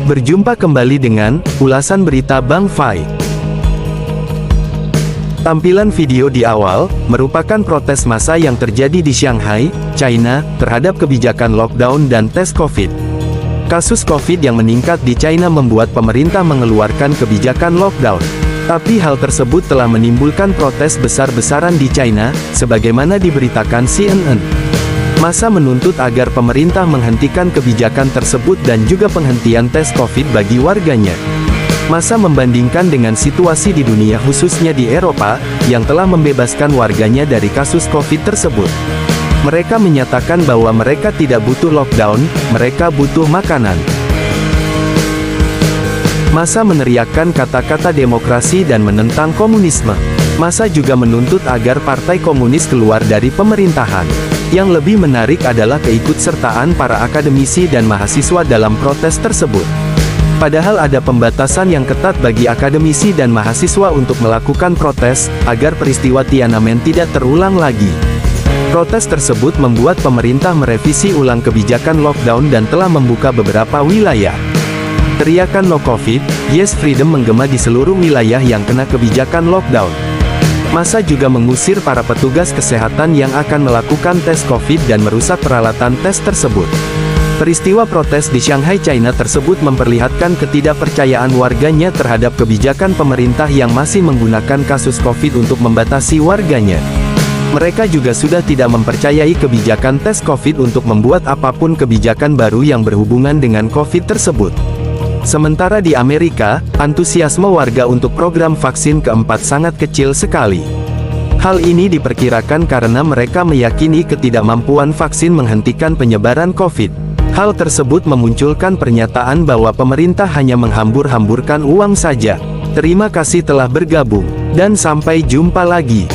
Berjumpa kembali dengan ulasan berita Bang Fai. Tampilan video di awal merupakan protes massa yang terjadi di Shanghai, China, terhadap kebijakan lockdown dan tes COVID. Kasus COVID yang meningkat di China membuat pemerintah mengeluarkan kebijakan lockdown. Tapi hal tersebut telah menimbulkan protes besar-besaran di China, sebagaimana diberitakan CNN. Massa menuntut agar pemerintah menghentikan kebijakan tersebut dan juga penghentian tes COVID bagi warganya. Massa membandingkan dengan situasi di dunia khususnya di Eropa, yang telah membebaskan warganya dari kasus COVID tersebut. Mereka menyatakan bahwa mereka tidak butuh lockdown, mereka butuh makanan. Massa meneriakkan kata-kata demokrasi dan menentang komunisme. Massa juga menuntut agar Partai Komunis keluar dari pemerintahan. Yang lebih menarik adalah keikutsertaan para akademisi dan mahasiswa dalam protes tersebut. Padahal ada pembatasan yang ketat bagi akademisi dan mahasiswa untuk melakukan protes, agar peristiwa Tiananmen tidak terulang lagi. Protes tersebut membuat pemerintah merevisi ulang kebijakan lockdown dan telah membuka beberapa wilayah. Teriakan "No COVID, Yes Freedom" menggema di seluruh wilayah yang kena kebijakan lockdown. Massa juga mengusir para petugas kesehatan yang akan melakukan tes COVID dan merusak peralatan tes tersebut. Peristiwa protes di Shanghai, China tersebut memperlihatkan ketidakpercayaan warganya terhadap kebijakan pemerintah yang masih menggunakan kasus COVID untuk membatasi warganya. Mereka juga sudah tidak mempercayai kebijakan tes COVID untuk membuat apapun kebijakan baru yang berhubungan dengan COVID tersebut. Sementara di Amerika, antusiasme warga untuk program vaksin keempat sangat kecil sekali. Hal ini diperkirakan karena mereka meyakini ketidakmampuan vaksin menghentikan penyebaran COVID. Hal tersebut memunculkan pernyataan bahwa pemerintah hanya menghambur-hamburkan uang saja. Terima kasih telah bergabung, dan sampai jumpa lagi.